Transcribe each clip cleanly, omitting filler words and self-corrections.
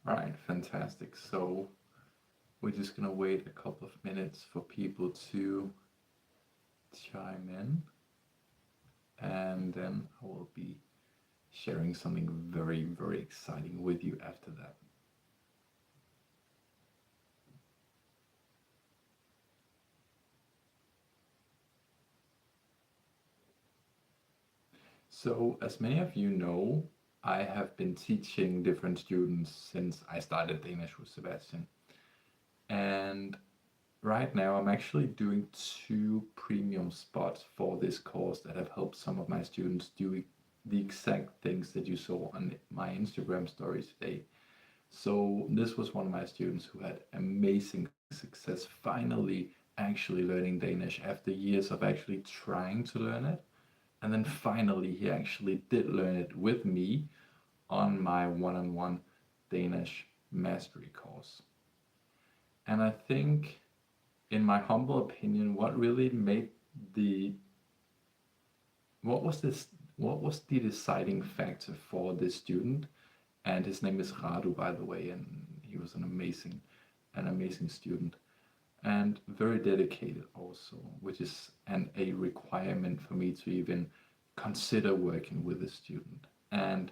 All right, fantastic. So we're just gonna wait a couple of minutes for people to chime in, and then I will be sharing something very, very exciting with you after that. So, as many of you know, I have been teaching different students since I started Danish with Sebastian. And right now, I'm actually doing two premium spots for this course that have helped some of my students do the exact things that you saw on my Instagram story today. So, this was one of my students who had amazing success finally actually learning Danish after years of actually trying to learn it. And then finally, he actually did learn it with me on my one on one Danish mastery course. And I think, in my humble opinion, what really made the what was this what was the deciding factor for this student, and his name is Radu, by the way, and he was an amazing student and very dedicated also, which is a requirement for me to even consider working with a student. And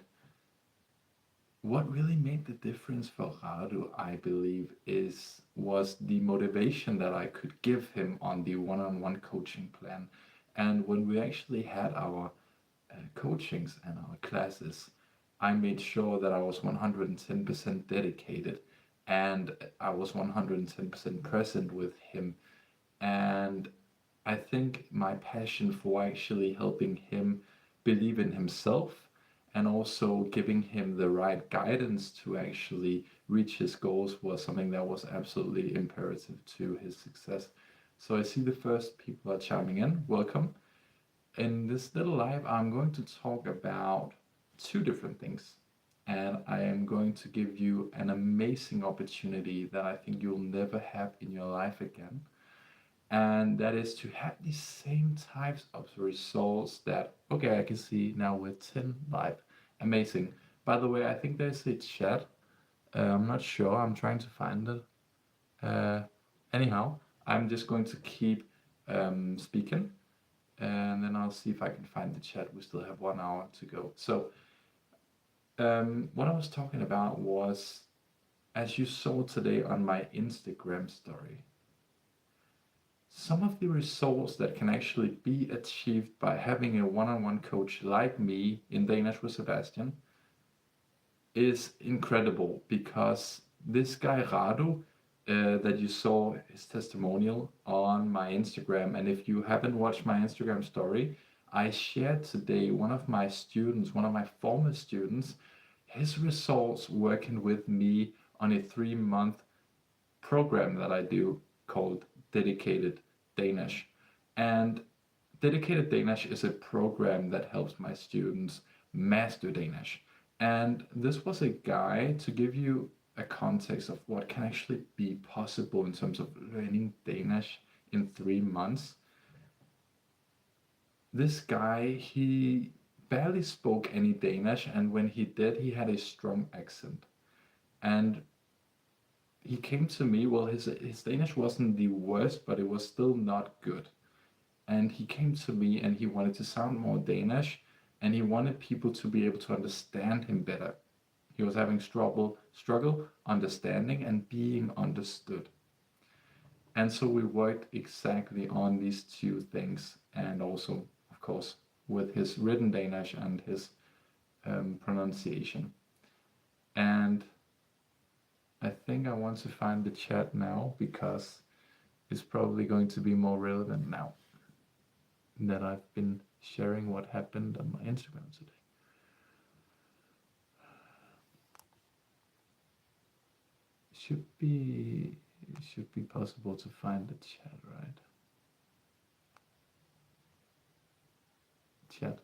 what really made the difference for Radu, I believe, was the motivation that I could give him on the one-on-one coaching plan. And when we actually had our coachings and our classes, I made sure that I was 110% dedicated and I was 110% present with him. And I think my passion for actually helping him believe in himself and also giving him the right guidance to actually reach his goals was something that was absolutely imperative to his success. So I see the first people are chiming in. Welcome. In this little live, I'm going to talk about two different things. And I am going to give you an amazing opportunity that I think you'll never have in your life again, and that is to have the same types of results that, okay, I can see now with 10 live. Amazing. By the way, I think there's a chat. I'm not sure. I'm trying to find it. Uh, anyhow, I'm just going to keep speaking, and then I'll see if I can find the chat. We still have 1 hour to go. So, what I was talking about was, as you saw today on my Instagram story, some of the results that can actually be achieved by having a one-on-one coach like me in Danish with Sebastian is incredible, because this guy Radu, that you saw his testimonial on my Instagram, and if you haven't watched my Instagram story, I shared today one of my students, one of my former students, his results working with me on a 3 month program that I do called Dedicated Danish. And Dedicated Danish is a program that helps my students master Danish. And this was a guide to give you a context of what can actually be possible in terms of learning Danish in 3 months. This guy, he barely spoke any Danish, and when he did, he had a strong accent. And he came to me. Well, his Danish wasn't the worst, but it was still not good. And he came to me and he wanted to sound more Danish, and he wanted people to be able to understand him better. He was having struggle understanding and being understood. And so we worked exactly on these two things, and also, of course, with his written Danish and his pronunciation. And I think I want to find the chat now, because it's probably going to be more relevant now that I've been sharing what happened on my Instagram today. Should be possible to find the chat, right? Chat.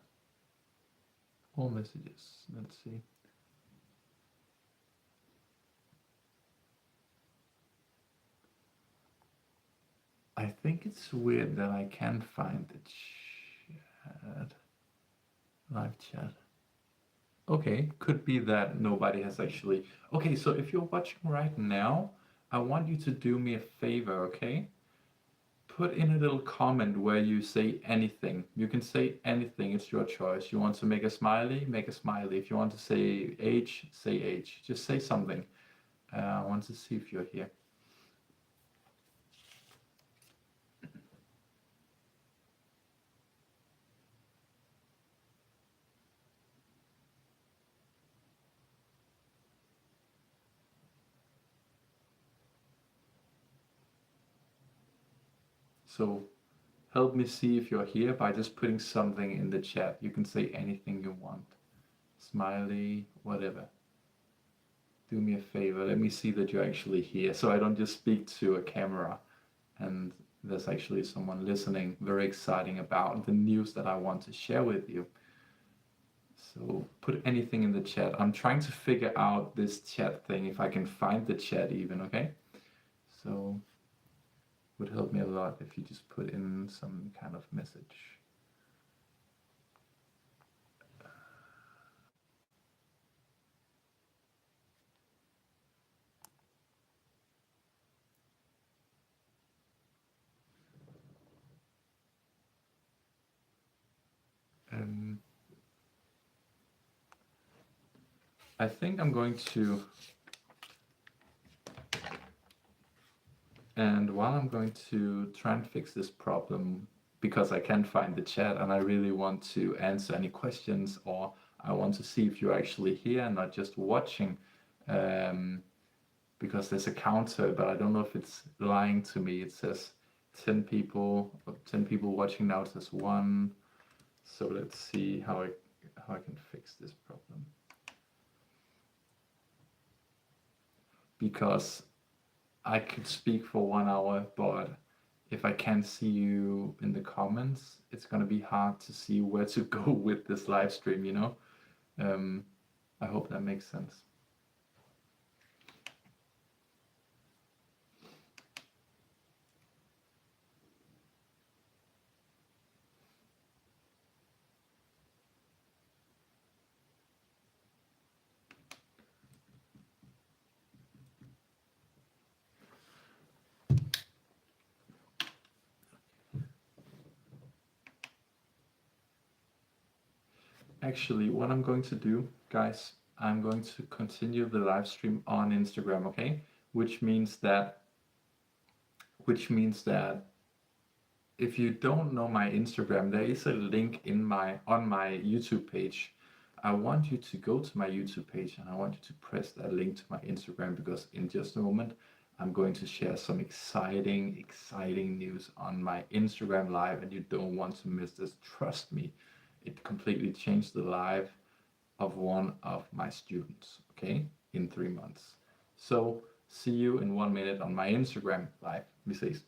All messages. Let's see. I think it's weird that I can't find the chat. Live chat. Okay, could be that nobody has actually. Okay, so if you're watching right now, I want you to do me a favor, okay? Put in a little comment where you say anything. You can say anything, it's your choice. You want to make a smiley, make a smiley. If you want to say age, say age. Just say something. I want to see if you're here. So help me see if you're here by just putting something in the chat. You can say anything you want. Smiley, whatever. Do me a favor, let me see that you're actually here so I don't just speak to a camera and there's actually someone listening. Very exciting about the news that I want to share with you. So put anything in the chat. I'm trying to figure out this chat thing, if I can find the chat even, okay? So it would help me a lot if you just put in some kind of message. Um, I think I'm going to, and while I'm going to try and fix this problem, because I can't find the chat and I really want to answer any questions, or I want to see if you're actually here and not just watching, because there's a counter, but I don't know if it's lying to me. It says 10 people, 10 people watching now. It says 1. So let's see how I can fix this problem. Because I could speak for 1 hour, but if I can't see you in the comments, it's gonna be hard to see where to go with this live stream, you know? I hope that makes sense. Actually, what I'm going to do, guys, I'm going to continue the live stream on Instagram, okay? Which means that if you don't know my Instagram, there is a link on my YouTube page. I want you to go to my YouTube page and I want you to press that link to my Instagram, because in just a moment I'm going to share some exciting news on my Instagram live and you don't want to miss this. Trust me, it completely changed the life of one of my students, okay, in 3 months. So see you in 1 minute on my Instagram live. Vi ses.